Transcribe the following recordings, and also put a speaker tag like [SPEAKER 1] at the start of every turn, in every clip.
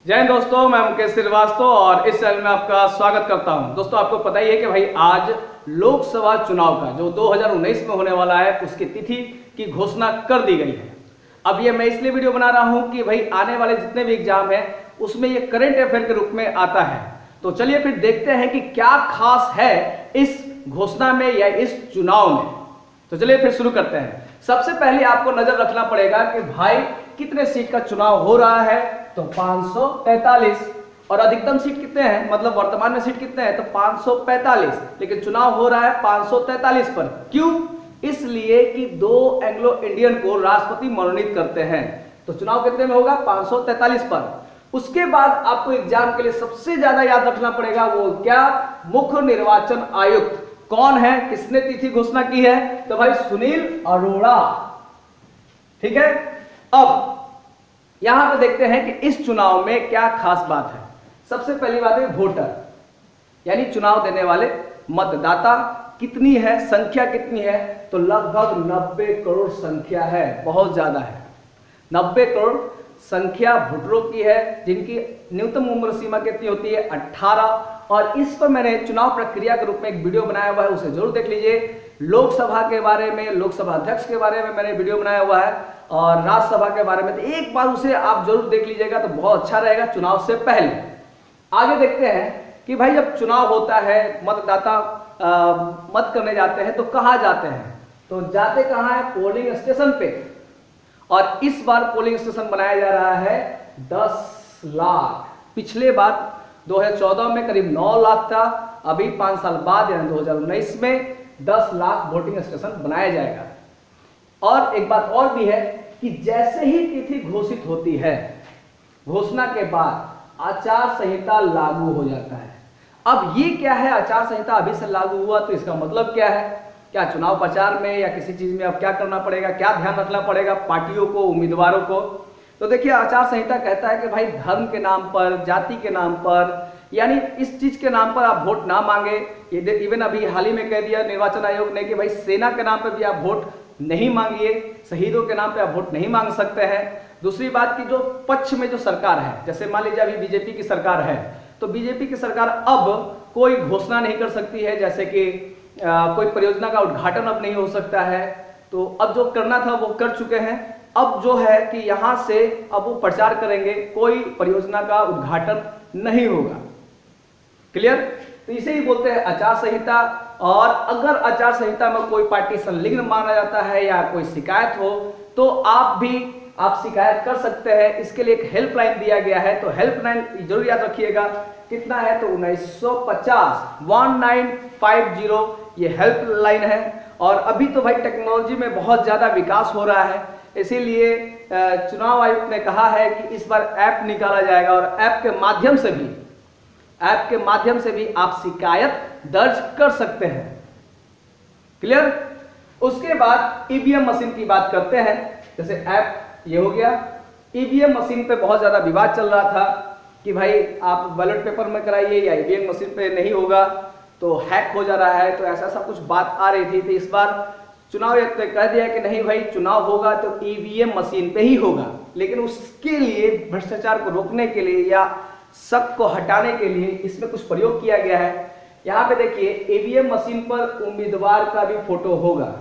[SPEAKER 1] जय हिंद दोस्तों, मैं मुकेश श्रीवास्तव और इस चैनल में आपका स्वागत करता हूं। दोस्तों, आपको पता ही है कि भाई आज लोकसभा चुनाव का जो 2019 में होने वाला है उसकी तिथि की घोषणा कर दी गई है। अब ये मैं इसलिए वीडियो बना रहा हूं कि भाई आने वाले जितने भी एग्जाम हैं उसमें ये करंट अफेयर के रूप में आता है। तो चलिए फिर देखते हैं कि क्या खास है इस घोषणा में या इस चुनाव में। तो चलिए फिर शुरू करते हैं। सबसे पहले आपको नजर रखना पड़ेगा कि भाई कितने सीट का चुनाव हो रहा है। तो 543 और अधिकतम सीट कितने हैं, मतलब वर्तमान में सीट कितने हैं तो 545, लेकिन चुनाव हो रहा है 543 पर। क्यों? इसलिए कि दो एंग्लो इंडियन को राष्ट्रपति मनोनीत करते हैं। तो चुनाव कितने में होगा? 543 पर। उसके बाद आपको एग्जाम के लिए सबसे ज्यादा याद रखना पड़ेगा वो क्या? मुख्य निर्वाचन आयुक्त कौन है, किसने तिथि घोषणा की है? तो भाई सुनील अरोड़ा। ठीक है। अब यहां पे देखते हैं कि इस चुनाव में क्या खास बात है। सबसे पहली बात है वोटर, यानी चुनाव देने वाले मतदाता कितनी है, संख्या कितनी है? तो लगभग 90 करोड़ संख्या है, बहुत ज्यादा है। 90 करोड़ संख्या वोटरों की है, जिनकी न्यूनतम उम्र सीमा कितनी होती है? 18। और इस पर मैंने चुनाव प्रक्रिया के रूप में एक वीडियो बनाया हुआ है, उसे जरूर देख लीजिए। लोकसभा के बारे में, लोकसभा अध्यक्ष के बारे में मैंने वीडियो बनाया हुआ है और राज्यसभा के बारे में, तो एक बार उसे आप जरूर देख लीजिएगा तो बहुत अच्छा रहेगा चुनाव से पहले। आगे देखते हैं कि भाई जब चुनाव होता है, मतदाता मत करने जाते हैं तो कहां जाते हैं? तो जाते कहां है? पोलिंग स्टेशन पे। और इस बार पोलिंग स्टेशन बनाया जा रहा है 10 लाख। पिछले बार 2014 में करीब 9 लाख था, अभी 5 साल बाद यानी 2019 में 10 लाख वोटिंग स्टेशन बनाया जाएगा। और एक बात और भी है कि जैसे ही तिथि घोषित होती है, घोषणा के बाद आचार संहिता लागू हो जाता है। अब ये क्या है, आचार संहिता अभी से लागू हुआ तो इसका मतलब क्या है? क्या चुनाव प्रचार में या किसी चीज में अब क्या करना पड़ेगा, क्या ध्यान रखना पड़ेगा पार्टियों को, उम्मीदवारों को? तो देखिए, आचार संहिता कहता है कि भाई धर्म के नाम पर, जाति के नाम पर, यानी इस चीज के नाम पर आप वोट ना मांगे। इवन अभी हाल ही में कह दिया निर्वाचन आयोग ने कि भाई सेना के नाम पर भी आप वोट नहीं मांगिए, शहीदों के नाम पे आप वोट नहीं मांग सकते हैं। दूसरी बात की जो पक्ष में जो सरकार है, जैसे मान लीजिए अभी बीजेपी की सरकार है, तो बीजेपी की सरकार अब कोई घोषणा नहीं कर सकती है, जैसे कि कोई परियोजना का उद्घाटन अब नहीं हो सकता है। तो अब जो करना था वो कर चुके हैं। अब जो है कि यहां से अब वो प्रचार करेंगे, कोई परियोजना का उद्घाटन नहीं होगा। क्लियर? तो इसे ही बोलते हैं आचार संहिता। और अगर आचार संहिता में कोई पार्टी संलिग्न माना जाता है या कोई शिकायत हो तो आप शिकायत कर सकते हैं। इसके लिए एक हेल्पलाइन दिया गया है, तो हेल्पलाइन जरूर याद रखिएगा। कितना है? तो 1950 ये हेल्पलाइन है। और अभी तो भाई टेक्नोलॉजी में बहुत ज्यादा विकास हो रहा है, इसीलिए चुनाव आयोग ने कहा है कि इस बार ऐप निकाला जाएगा और ऐप के माध्यम से भी आप शिकायत दर्ज कर सकते हैं। क्लियर? उसके बाद ईवीएम मशीन की बात करते हैं। जैसे ऐप ये हो गया, ईवीएम मशीन पे बहुत ज्यादा विवाद चल रहा था कि भाई आप बैलेट पेपर में कराइए या ईवीएम मशीन पे नहीं होगा तो हैक हो जा रहा है, तो ऐसा कुछ बात आ रही थी। तो इस बार चुनाव आयोग ने कह दिया कि नहीं भाई, चुनाव होगा तो ईवीएम मशीन पे ही होगा, लेकिन उसके लिए भ्रष्टाचार को रोकने के लिए या शक को हटाने के लिए इसमें कुछ प्रयोग किया गया है। यहाँ पे देखिए, ईवीएम मशीन पर उम्मीदवार का भी फोटो होगा।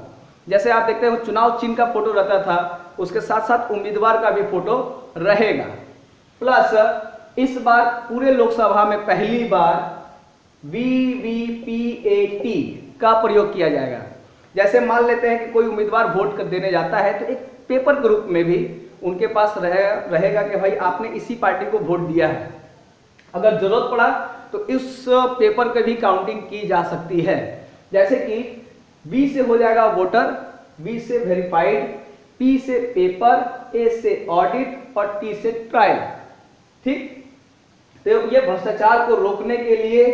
[SPEAKER 1] जैसे आप देखते हैं चुनाव चिन्ह का फोटो रहता था, उसके साथ साथ उम्मीदवार का भी फोटो रहेगा। प्लस इस बार पूरे लोकसभा में पहली बार वीवीपीएटी का प्रयोग किया जाएगा। जैसे मान लेते हैं कि कोई उम्मीदवार वोट कर देने जाता है तो एक पेपर के रूप में भी उनके पास रहेगा कि भाई आपने इसी पार्टी को वोट दिया है। अगर जरूरत पड़ा तो इस पेपर की भी काउंटिंग की जा सकती है। जैसे कि बी से हो जाएगा वोटर, बी से वेरीफाइड, पी से पेपर, ए से ऑडिट और टी से ट्रायल। ठीक? तो ये भ्रष्टाचार को रोकने के लिए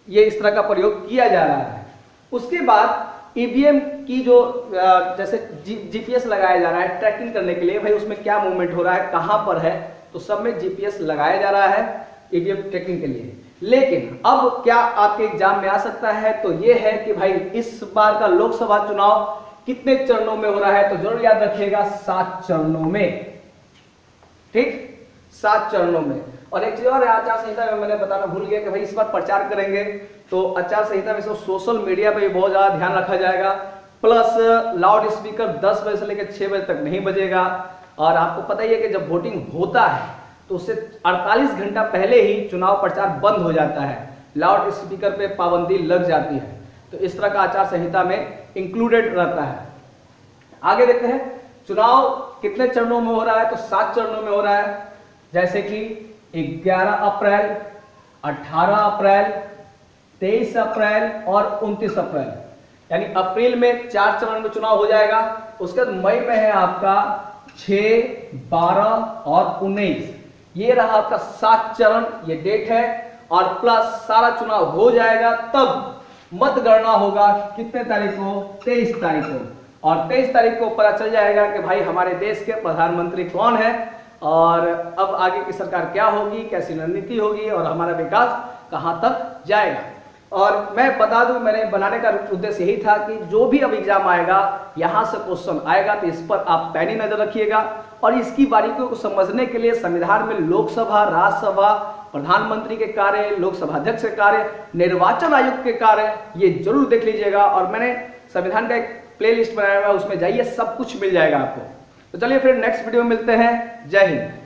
[SPEAKER 1] ये इस तरह का प्रयोग किया जा रहा है। उसके बाद ईवीएम की जो जैसे जीपीएस लगाया जा रहा है ट्रैकिंग करने के लिए, भाई उसमें क्या मूवमेंट हो रहा है, कहां पर है, तो सब में जीपीएस लगाया जा रहा है ईवीएम ट्रैकिंग के लिए। लेकिन अब क्या आपके एग्जाम में आ सकता है, तो ये है कि भाई इस बार का लोकसभा चुनाव कितने चरणों में हो रहा है? तो जरूर याद रखिएगा 7 चरणों में। ठीक, 7 चरणों में। और एक चीज और आचार संहिता में मैंने बताना भूल गया कि भाई इस बार प्रचार करेंगे तो आचार संहिता में सोशल मीडिया पे भी बहुत ज्यादा ध्यान रखा जाएगा। प्लस लाउड स्पीकर 10 बजे से लेकर 6 बजे तक नहीं बजेगा। और आपको पता ही है कि जब वोटिंग होता है तो उससे 48 घंटा पहले ही चुनाव प्रचार बंद हो जाता है, लाउड स्पीकर पे पाबंदी लग जाती है। तो इस तरह का आचार संहिता में इंक्लूडेड रहता है। आगे देखते हैं चुनाव कितने चरणों में हो रहा है, तो 7 चरणों में हो रहा है, जैसे कि 11 अप्रैल, 18 अप्रैल, 23 अप्रैल और 29 अप्रैल, यानी अप्रैल में 4 चरण में चुनाव हो जाएगा। उसके बाद मई में है आपका 6, 12 और 19, ये रहा आपका 7 चरण, ये डेट है। और प्लस सारा चुनाव हो जाएगा तब मतगणना होगा कितने तारीख को, 23 तारीख को। और 23 तारीख को पता चल जाएगा कि भाई हमारे देश के प्रधानमंत्री कौन है और अब आगे की सरकार क्या होगी, कैसी रणनीति होगी और हमारा विकास कहां तक जाएगा। और मैं बता दूं, मैंने बनाने का उद्देश्य यही था कि जो भी अब एग्जाम आएगा यहां से क्वेश्चन आएगा तो इस पर आप पैनी नजर रखिएगा। और इसकी बारीकियों को समझने के लिए संविधान में लोकसभा, राज्यसभा, प्रधानमंत्री के कार्य, लोकसभा अध्यक्ष के कार्य, निर्वाचन आयुक्त के कार्य, ये जरूर देख लीजिएगा। और मैंने संविधान का एक प्लेलिस्ट बनाया हुआ है, उसमें जाइए, सब कुछ मिल जाएगा आपको। तो चलिए फिर नेक्स्ट वीडियो में मिलते हैं। जय हिंद।